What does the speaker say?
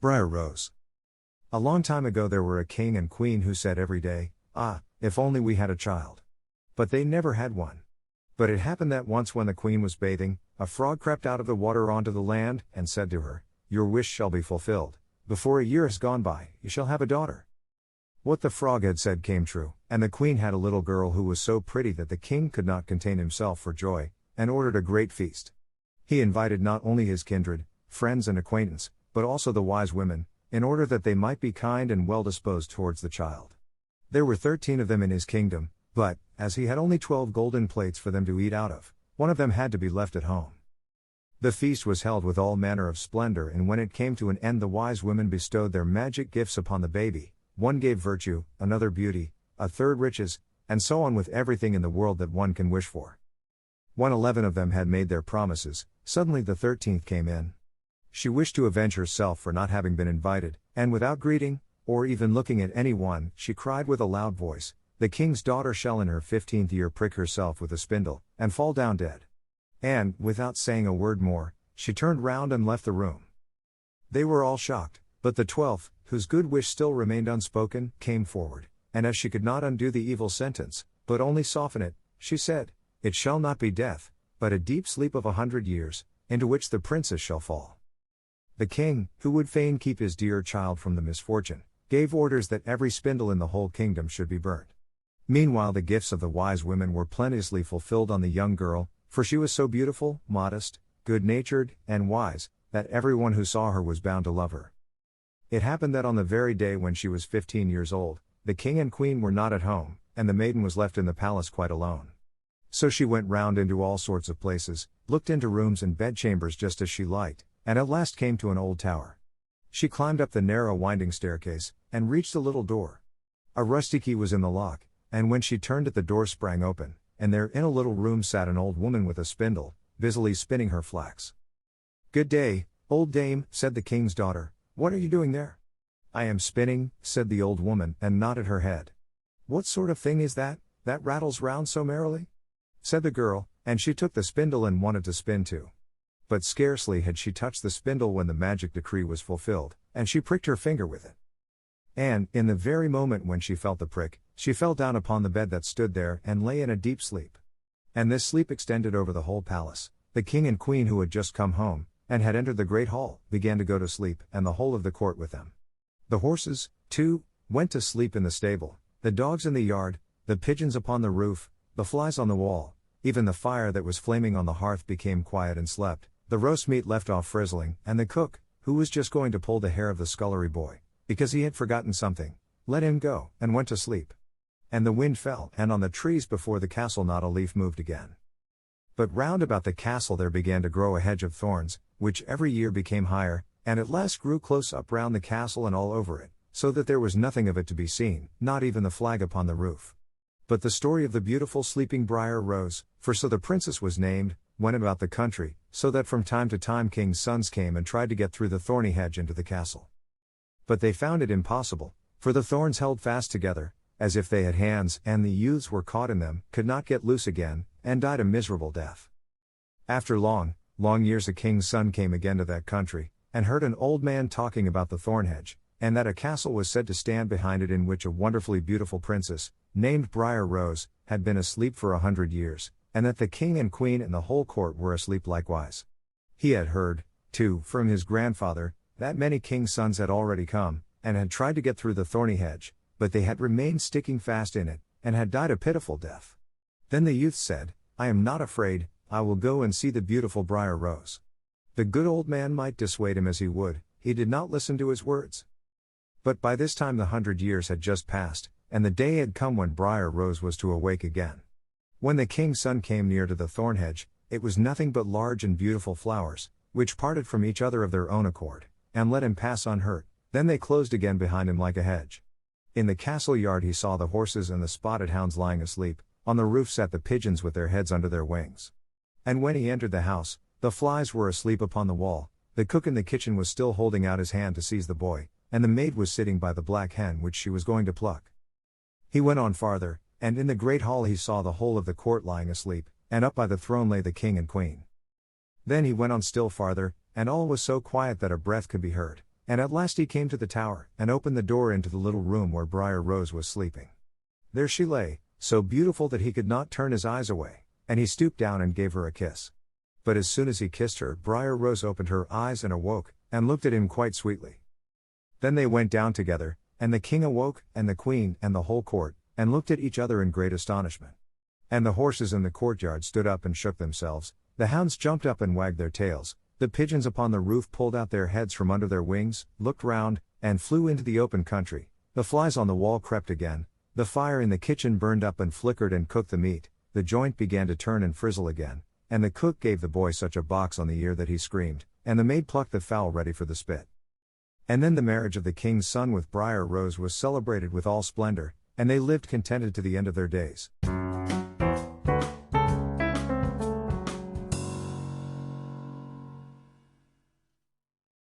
Briar Rose. A long time ago there were a king and queen who said every day, "Ah, if only we had a child." But they never had one. But it happened that once when the queen was bathing, a frog crept out of the water onto the land, and said to her, "Your wish shall be fulfilled. Before a year has gone by, you shall have a daughter." What the frog had said came true, and the queen had a little girl who was so pretty that the king could not contain himself for joy, and ordered a great feast. He invited not only his kindred, friends and acquaintance, but also the wise women, in order that they might be kind and well disposed towards the child. There were 13 of them in his kingdom, but, as he had only 12 golden plates for them to eat out of, one of them had to be left at home. The feast was held with all manner of splendor, and when it came to an end the wise women bestowed their magic gifts upon the baby. One gave virtue, another beauty, a third riches, and so on with everything in the world that one can wish for. When 11 of them had made their promises, suddenly the 13th came in. She wished to avenge herself for not having been invited, and without greeting, or even looking at anyone, she cried with a loud voice, "The king's daughter shall in her 15th year prick herself with a spindle, and fall down dead." And, without saying a word more, she turned round and left the room. They were all shocked, but the 12th, whose good wish still remained unspoken, came forward, and as she could not undo the evil sentence, but only soften it, she said, "It shall not be death, but a deep sleep of 100 years, into which the princess shall fall." The king, who would fain keep his dear child from the misfortune, gave orders that every spindle in the whole kingdom should be burnt. Meanwhile the gifts of the wise women were plenteously fulfilled on the young girl, for she was so beautiful, modest, good-natured, and wise, that everyone who saw her was bound to love her. It happened that on the very day when she was 15 years old, the king and queen were not at home, and the maiden was left in the palace quite alone. So she went round into all sorts of places, looked into rooms and bedchambers just as she liked, and at last came to an old tower. She climbed up the narrow winding staircase, and reached a little door. A rusty key was in the lock, and when she turned it the door sprang open, and there in a little room sat an old woman with a spindle, busily spinning her flax. "Good day, old dame," said the king's daughter, "what are you doing there?" "I am spinning," said the old woman, and nodded her head. "What sort of thing is that rattles round so merrily?" said the girl, and she took the spindle and wanted to spin too. But scarcely had she touched the spindle when the magic decree was fulfilled, and she pricked her finger with it. And, in the very moment when she felt the prick, she fell down upon the bed that stood there and lay in a deep sleep. And this sleep extended over the whole palace. The king and queen who had just come home, and had entered the great hall, began to go to sleep, and the whole of the court with them. The horses, too, went to sleep in the stable, the dogs in the yard, the pigeons upon the roof, the flies on the wall, even the fire that was flaming on the hearth became quiet and slept, the roast meat left off frizzling, and the cook, who was just going to pull the hair of the scullery boy, because he had forgotten something, let him go, and went to sleep. And the wind fell, and on the trees before the castle not a leaf moved again. But round about the castle there began to grow a hedge of thorns, which every year became higher, and at last grew close up round the castle and all over it, so that there was nothing of it to be seen, not even the flag upon the roof. But the story of the beautiful sleeping Briar Rose, for so the princess was named, went about the country, so that from time to time kings' sons came and tried to get through the thorny hedge into the castle. But they found it impossible, for the thorns held fast together, as if they had hands, and the youths were caught in them, could not get loose again, and died a miserable death. After long years a king's son came again to that country, and heard an old man talking about the thorn hedge, and that a castle was said to stand behind it in which a wonderfully beautiful princess, named Briar Rose, had been asleep for 100 years, and that the king and queen and the whole court were asleep likewise. He had heard, too, from his grandfather, that many kings' sons had already come, and had tried to get through the thorny hedge, but they had remained sticking fast in it, and had died a pitiful death. Then the youth said, "I am not afraid, I will go and see the beautiful Briar Rose." The good old man might dissuade him as he would, he did not listen to his words. But by this time the 100 years had just passed, and the day had come when Briar Rose was to awake again. When the king's son came near to the thorn hedge, it was nothing but large and beautiful flowers, which parted from each other of their own accord, and let him pass unhurt, then they closed again behind him like a hedge. In the castle yard he saw the horses and the spotted hounds lying asleep, on the roof sat the pigeons with their heads under their wings. And when he entered the house, the flies were asleep upon the wall, the cook in the kitchen was still holding out his hand to seize the boy, and the maid was sitting by the black hen which she was going to pluck. He went on farther, and in the great hall he saw the whole of the court lying asleep, and up by the throne lay the king and queen. Then he went on still farther, and all was so quiet that a breath could be heard, and at last he came to the tower, and opened the door into the little room where Briar Rose was sleeping. There she lay, so beautiful that he could not turn his eyes away, and he stooped down and gave her a kiss. But as soon as he kissed her, Briar Rose opened her eyes and awoke, and looked at him quite sweetly. Then they went down together, and the king awoke, and the queen, and the whole court, and looked at each other in great astonishment. And the horses in the courtyard stood up and shook themselves, the hounds jumped up and wagged their tails, the pigeons upon the roof pulled out their heads from under their wings, looked round, and flew into the open country, the flies on the wall crept again, the fire in the kitchen burned up and flickered and cooked the meat, the joint began to turn and frizzle again, and the cook gave the boy such a box on the ear that he screamed, and the maid plucked the fowl ready for the spit. And then the marriage of the king's son with Briar Rose was celebrated with all splendor, and they lived contented to the end of their days.